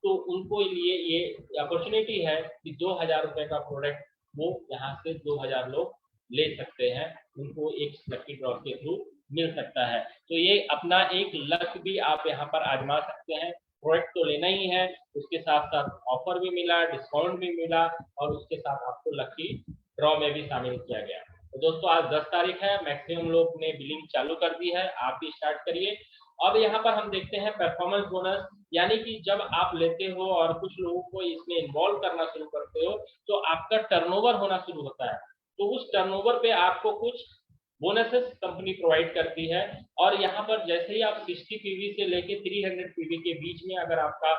तो उनको लिए ये अपॉर्चुनिटी है कि 2000 रुपये का प्रोडक्ट वो यहाँ से 2000 लोग ले सकते हैं। उनको एक लकी ड्रॉ के थ्रू मिल सकता है। तो ये अपना एक लक भी आप यहाँ पर आजमा सकते हैं। प्रोडक्ट तो लेना ही है, उसके साथ साथ ऑफर भी मिला, डिस्काउंट भी मिला और उसके साथ आपको लकी ड्रॉ में भी शामिल किया गया। तो दोस्तों आज 10 तारीख है, मैक्सिमम लोग ने बिलिंग चालू कर दी है, आप भी स्टार्ट करिए। अब यहाँ पर हम देखते हैं परफॉर्मेंस बोनस, यानी कि जब आप लेते हो और कुछ लोगों को इसमें इन्वॉल्व करना शुरू करते हो तो आपका टर्नओवर होना शुरू होता है। तो उस टर्नओवर पे आपको कुछ बोनसेस कंपनी प्रोवाइड करती है। और यहाँ पर जैसे ही आप 60 पीवी से लेके 300 पीवी के बीच में अगर आपका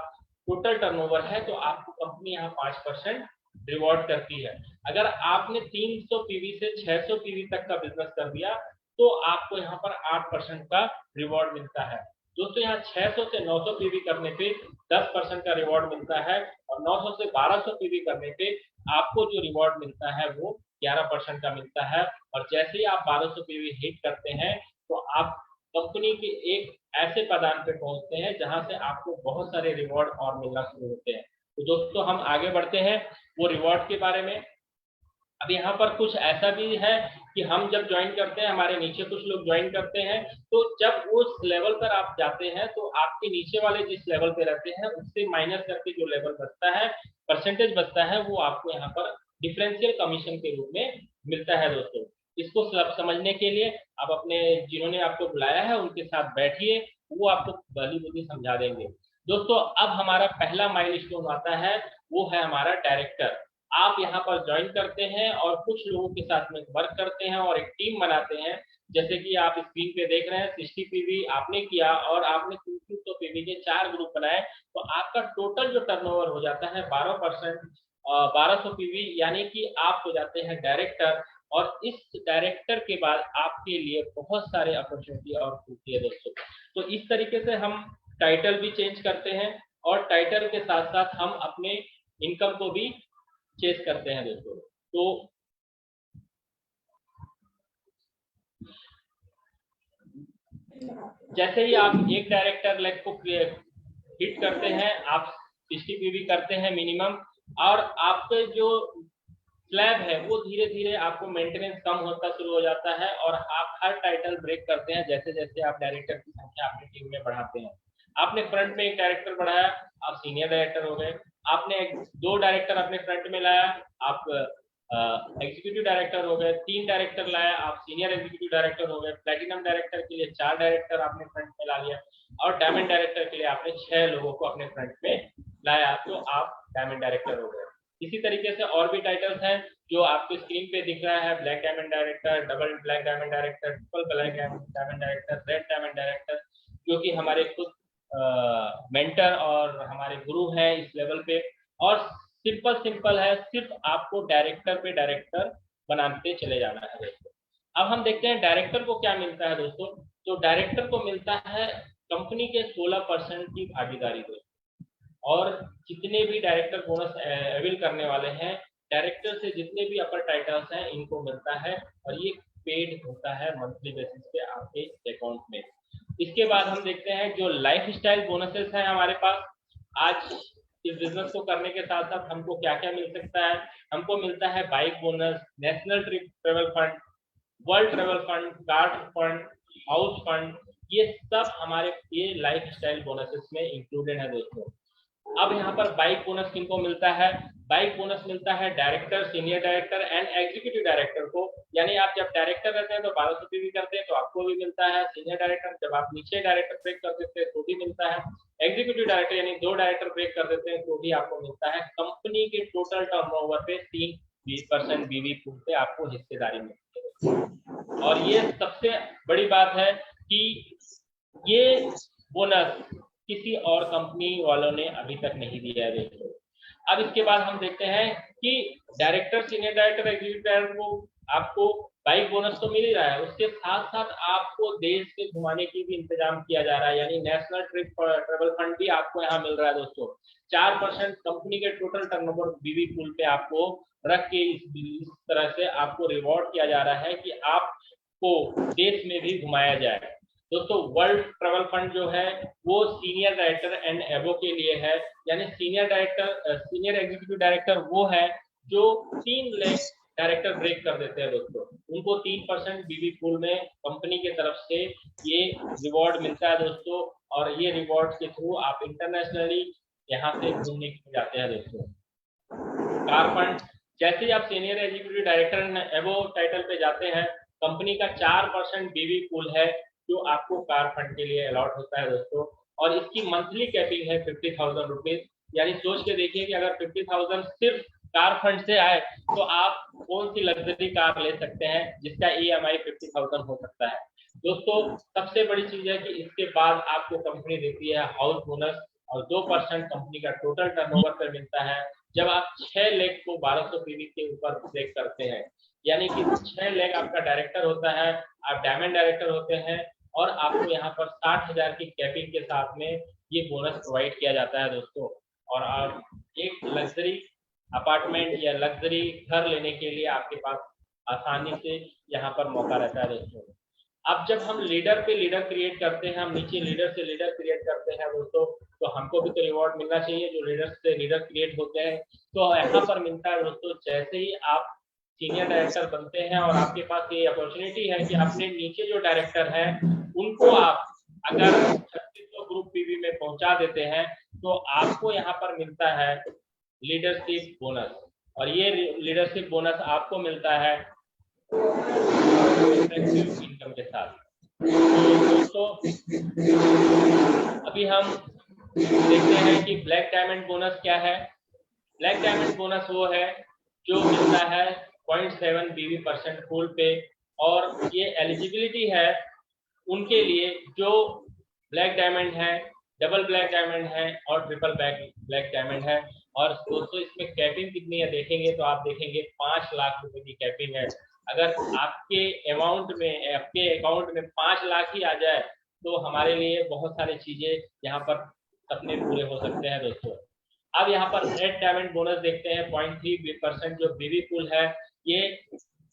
टोटल टर्नओवर है तो आपको कंपनी यहाँ 5% रिवॉर्ड करती है। अगर आपने 300 पीवी से 600 पीवी तक का बिजनेस कर दिया तो आपको यहाँ पर 8% का रिवॉर्ड मिलता है। दोस्तों यहाँ 600 से 900 पीवी करने पे 10% का रिवॉर्ड मिलता है और 900 से 1200 पीवी करने पे आपको जो रिवॉर्ड मिलता है वो 11% का मिलता है। और जैसे ही आप 1200 पीवी हिट करते हैं तो आप कंपनी के एक ऐसे पदान पे पहुंचते हैं जहां से आपको बहुत सारे रिवॉर्ड और मिलना शुरू होते हैं। तो दोस्तों हम आगे बढ़ते हैं वो रिवॉर्ड के बारे में। अब यहाँ पर कुछ ऐसा भी है कि हम जब ज्वाइन करते हैं, हमारे नीचे कुछ लोग ज्वाइन करते हैं, तो जब उस लेवल पर आप जाते हैं तो आपके नीचे वाले जिस लेवल पे रहते हैं उससे माइनस करके जो लेवल बचता है, परसेंटेज बचता है, वो आपको यहाँ पर डिफरेंशियल कमीशन के रूप में मिलता है। दोस्तों इसको समझने के लिए आप अपने जिन्होंने आपको बुलाया है उनके साथ बैठिए, वो आपको भली बुद्धि समझा देंगे। दोस्तों अब हमारा पहला माइलस्टोन आता है, वो है हमारा डायरेक्टर। आप यहाँ पर ज्वाइन करते हैं और कुछ लोगों के साथ में वर्क करते हैं और एक टीम बनाते हैं। जैसे कि आप स्क्रीन पे देख रहे हैं 60 पीवी आपने किया और आपने 200 पीवी के 4 ग्रुप बनाए, तो आपका टोटल जो टर्नओवर हो जाता है 12%, 1200 पीवी, यानी कि आप हो जाते हैं डायरेक्टर। और इस डायरेक्टर के बाद आपके लिए बहुत सारे अपॉर्चुनिटी और खुलती है दोस्तों। तो इस तरीके से हम टाइटल भी चेंज करते हैं और टाइटल के साथ साथ हम अपने इनकम को भी चेस करते हैं दोस्तों। तो जैसे ही आप एक डायरेक्टर लेग को हिट करते हैं, आप 60 पीवी करते हैं मिनिमम, और आपके जो स्लैब है वो धीरे धीरे आपको मेंटेनेंस कम होता शुरू हो जाता है और आप हर टाइटल ब्रेक करते हैं जैसे जैसे आप डायरेक्टर की संख्या अपनी टीम में बढ़ाते हैं। आपने फ्रंट में एक डायरेक्टर बढ़ाया, आप सीनियर डायरेक्टर हो गए। आपने 2 डायरेक्टर अपने फ्रंट में लाया, आप एग्जीक्यूटिव डायरेक्टर हो गए। 3 डायरेक्टर लाया, आप सीनियर एग्जीक्यूटिव डायरेक्टर हो गए। प्लेटिनम डायरेक्टर के लिए 4 डायरेक्टर आपने फ्रंट में ला लिया और डायमंड डायरेक्टर के लिए आपने 6 लोगों को अपने फ्रंट में लाया, तो आप डायमंड डायरेक्टर हो गए। इसी तरीके से और भी टाइटल्स हैं जो आपको स्क्रीन पे दिख रहा है, black diamond director, double black diamond director, triple black diamond director, red diamond director, जो कि हमारे खुद मेंटर और हमारे गुरु हैं इस लेवल पे। और सिंपल है, सिर्फ आपको डायरेक्टर पे डायरेक्टर बनाते चले जाना है दोस्तों। अब हम देखते हैं डायरेक्टर को क्या मिलता है दोस्तों। तो डायरेक्टर को मिलता है कंपनी के 16% की भागीदारी दोस्तों। और जितने भी डायरेक्टर बोनस अवेल करने वाले हैं, डायरेक्टर से जितने भी अपर टाइटल्स हैं, इनको मिलता है और ये पेड होता है मंथली बेसिस पे आपके अकाउंट में। इसके बाद हम देखते हैं जो लाइफ स्टाइल बोनसेस हैं हमारे पास। आज इस बिजनेस को करने के साथ साथ हमको क्या क्या मिल सकता है। हमको मिलता है bike bonus, national trip travel fund, world travel fund, car fund, house fund, ये सब हमारे ये लाइफ स्टाइल बोनसेस में इंक्लूडेड है दोस्तों। अब यहाँ पर बाइक बोनस किनको मिलता है। बाइक बोनस मिलता है director, senior director and executive director को। यानी आप जब डायरेक्टर रहते हैं तो 1200 पीवी करते हैं तो आपको भी मिलता है। सीनियर डायरेक्टर जब आप नीचे डायरेक्टर ब्रेक कर देते हैं तो भी मिलता है। एग्जीक्यूटिव डायरेक्टर यानी 2 डायरेक्टर ब्रेक कर देते हैं तो भी आपको मिलता है। कंपनी के टोटल टर्नओवर पे 3% बीवी पूल पे आपको हिस्सेदारी मिलती है। और ये सबसे बड़ी बात है कि ये बोनस किसी और कंपनी वालों ने अभी तक नहीं दिया है दोस्तों। अब इसके बाद हम देखते हैं कि director, senior director, executive director को आपको बाइक बोनस तो मिल ही रहा है, उसके साथ साथ आपको देश के घुमाने की भी इंतजाम किया जा रहा है, यानी नेशनल ट्रिप ट्रेवल फंड भी आपको यहाँ मिल रहा है दोस्तों। 4% कंपनी के टोटल टर्नओवर बीवी पूल पे आपको रख के इस तरह से आपको रिवॉर्ड किया जा रहा है कि आपको देश में भी घुमाया जाए दोस्तों। वर्ल्ड ट्रेवल फंड जो है वो सीनियर डायरेक्टर एंड एबो के लिए है, यानी senior director, senior executive director वो है जो 3 लाख डायरेक्टर ब्रेक कर देते हैं दोस्तों, उनको 3% बीबी पूल में कंपनी की तरफ से ये रिवॉर्ड मिलता है दोस्तों। और ये रिवॉर्ड के थ्रू आप इंटरनेशनली यहाँ से घूमने के लिए जाते हैं दोस्तों। कार फंड, जैसे ही आप सीनियर एग्जीक्यूटिव डायरेक्टर एवो टाइटल पे जाते हैं, कंपनी का 4% बीबी पूल है जो आपको कार फंड के लिए अलॉट होता है दोस्तों। और इसकी मंथली कैपिंग है 50,000 रुपीज। यानी सोच के देखिए कि अगर 50,000 सिर्फ कार फंड से आए तो आप कौन सी लग्जरी कार ले सकते हैं जिसका EMI 50,000 हो सकता है दोस्तों। सबसे बड़ी चीज है कि इसके बाद आपको कंपनी देती है हाउस बोनस, और 2% कंपनी का टोटल टर्नओवर पर मिलता है जब आप 6 लाख को 1200 पीवी के ऊपर ब्रेक करते हैं। यानी कि 6 लाख आपका डायरेक्टर होता है, आप डायमंड डायरेक्टर होते हैं, और आपको यहाँ पर 60,000 की कैपिंग के साथ में ये बोनस प्रोवाइड किया जाता है दोस्तों। और आप एक लग्जरी अपार्टमेंट या लग्जरी घर लेने के लिए आपके पास आसानी से यहाँ पर मौका रहता है दोस्तों। अब जब हम लीडर पे लीडर क्रिएट करते हैं, हम नीचे लीडर से लीडर क्रिएट करते हैं दोस्तों, तो हमको भी तो रिवॉर्ड मिलना चाहिए जो लीडर से लीडर क्रिएट होते हैं। तो यहाँ पर मिलता है दोस्तों, जैसे ही आप सीनियर डायरेक्टर बनते हैं और आपके पास ये अपॉर्चुनिटी है कि अपने नीचे जो डायरेक्टर है उनको आप अगर 3600 ग्रुप पीवी में पहुंचा देते हैं तो आपको यहाँ पर मिलता है लीडरशिप बोनस। और ये लीडरशिप बोनस आपको मिलता है इनकम के साथ। तो अभी हम देखते हैं कि ब्लैक डायमंड बोनस क्या है। ब्लैक डायमंड बोनस वो है जो मिलता है 0.7 BB% फुल पे, और ये एलिजिबिलिटी है उनके लिए जो ब्लैक डायमंड है, डबल ब्लैक डायमंड है और ट्रिपल ब्लैक डायमंड है। और दोस्तों इसमें कैपिंग कितनी है देखेंगे तो आप देखेंगे 5 लाख रुपए की कैपिंग है। अगर आपके अमाउंट में, आपके अकाउंट में 5 लाख ही आ जाए तो हमारे लिए बहुत सारी चीजें यहाँ पर सपने पूरे हो सकते हैं दोस्तों। अब यहाँ पर रेड डायमंड बोनस देखते हैं 0.3% जो बीबी पूल है, ये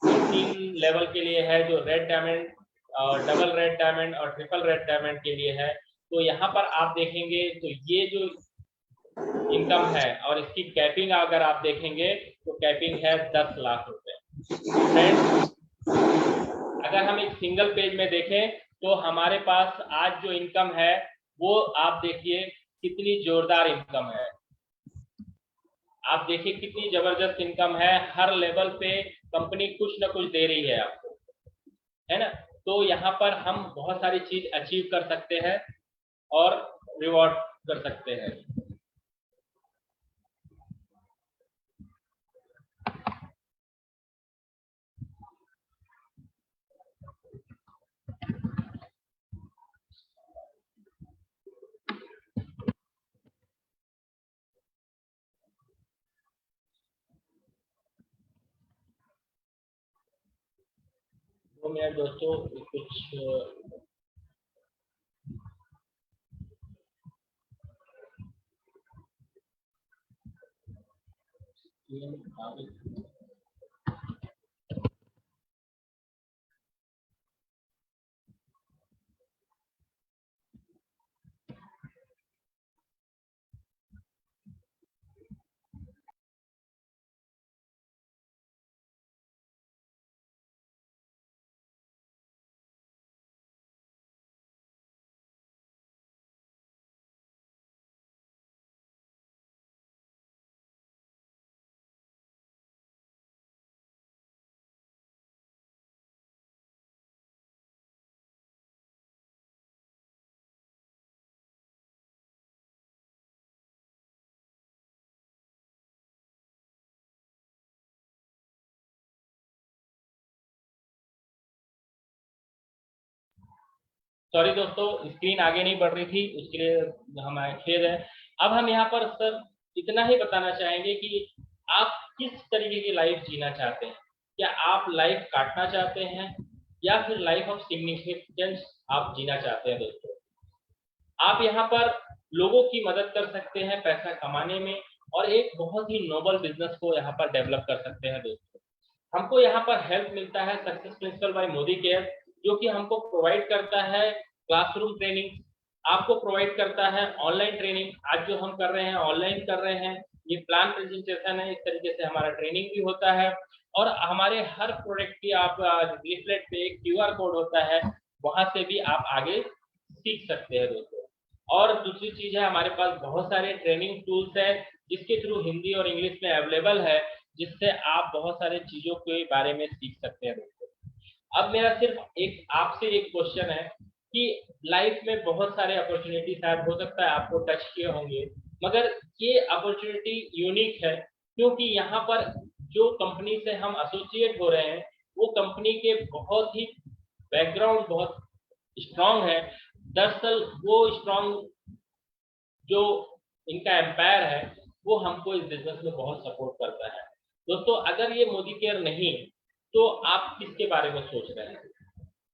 3 लेवल के लिए है, जो रेड डायमंड और डबल रेड डायमंड और ट्रिपल रेड डायमंड के लिए है। तो यहाँ पर आप देखेंगे तो ये जो इनकम है और इसकी कैपिंग अगर आप देखेंगे तो कैपिंग है 10 लाख रुपए। फ्रेंड्स, अगर हम एक सिंगल पेज में देखें तो हमारे पास आज जो इनकम है वो आप देखिए कितनी जोरदार इनकम है। आप देखिए कितनी जबरदस्त इनकम है, हर लेवल पे कंपनी कुछ ना कुछ दे रही है आपको, है ना। तो यहाँ पर हम बहुत सारी चीज अचीव कर सकते हैं और रिवॉर्ड कर सकते हैं। तो मेरे दोस्तों कुछ सॉरी दोस्तों, स्क्रीन आगे नहीं बढ़ रही थी, उसके लिए हमारा खेद है। अब हम यहाँ पर सर इतना ही बताना चाहेंगे कि आप किस तरीके की लाइफ जीना चाहते हैं। क्या आप लाइफ काटना चाहते हैं या फिर लाइफ ऑफ सिग्निफिकेंस आप जीना चाहते हैं दोस्तों। आप यहाँ पर लोगों की मदद कर सकते हैं पैसा कमाने में, और एक बहुत ही नोबल बिजनेस को यहाँ पर डेवलप कर सकते हैं दोस्तों। हमको यहाँ पर हेल्प मिलता है success principal bye Modi care, जो कि हमको प्रोवाइड करता है क्लासरूम ट्रेनिंग, आपको प्रोवाइड करता है ऑनलाइन ट्रेनिंग। आज जो हम कर रहे हैं ऑनलाइन कर रहे हैं, ये प्लान प्रेजेंटेशन है, इस तरीके से हमारा ट्रेनिंग भी होता है और हमारे हर प्रोडक्ट की आप लिफलेट पे एक QR कोड होता है, वहां से भी आप आगे सीख सकते हैं दोस्तों। और दूसरी चीज है, हमारे पास बहुत सारे ट्रेनिंग टूल्स हैं जिसके थ्रू हिंदी और इंग्लिश में अवेलेबल है, जिससे आप बहुत सारे चीजों के बारे में सीख सकते हैं दोस्तों। अब मेरा सिर्फ एक आपसे एक क्वेश्चन है कि लाइफ में बहुत सारे अपॉर्चुनिटी शायद हो सकता है आपको टच किए होंगे, मगर ये अपॉर्चुनिटी यूनिक है क्योंकि यहाँ पर जो कंपनी से हम एसोसिएट हो रहे हैं वो कंपनी के बहुत ही बैकग्राउंड बहुत स्ट्रांग है। दरअसल वो स्ट्रांग जो इनका एम्पायर है वो हमको इस बिजनेस में बहुत सपोर्ट करता है दोस्तों। अगर ये मोदी केयर नहीं तो आप किसके बारे में सोच रहे हैं,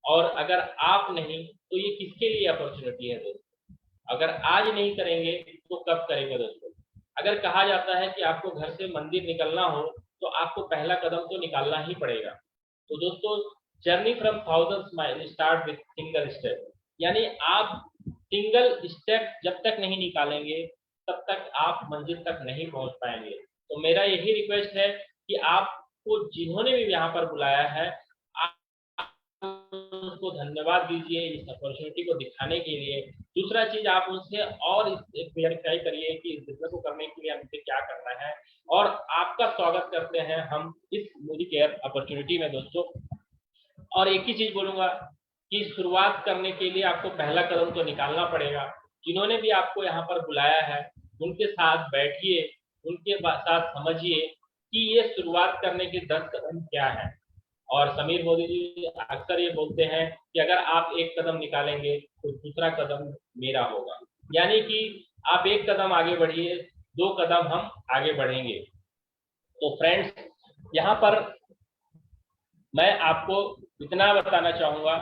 और अगर आप नहीं तो ये किसके लिए अपॉर्चुनिटी है दोस्तों। अगर आज नहीं करेंगे तो कब करेंगे दोस्तों। अगर कहा जाता है कि आपको घर से मंदिर निकलना हो तो आपको पहला कदम तो निकालना ही पड़ेगा। तो दोस्तों, journey from thousands mile start with single step, यानी आप सिंगल स्टेप जब तक नहीं निकालेंगे तब तक आप मंजिल तक नहीं पहुंच पाएंगे। तो मेरा यही रिक्वेस्ट है कि आपको जिन्होंने भी यहाँ पर बुलाया है उनको धन्यवाद दीजिए इस अपॉर्चुनिटी को दिखाने के लिए। दूसरा चीज, आप उनसे और वेरीफाई करिए कि इस बिजनेस को करने के लिए हमसे क्या करना है, और आपका स्वागत करते हैं हम इस मोदी केयर अपॉर्चुनिटी में दोस्तों। और एक ही चीज बोलूंगा कि शुरुआत करने के लिए आपको पहला कदम तो निकालना पड़ेगा। जिन्होंने भी आपको यहाँ पर बुलाया है उनके साथ बैठिए, उनके साथ समझिए कि ये शुरुआत करने के 10 कदम क्या है। और समीर मोदी जी अक्सर ये बोलते हैं कि अगर आप एक कदम निकालेंगे तो दूसरा कदम मेरा होगा, यानी कि आप एक कदम आगे बढ़िए, 2 कदम हम आगे बढ़ेंगे। तो फ्रेंड्स, यहाँ पर मैं आपको इतना बताना चाहूंगा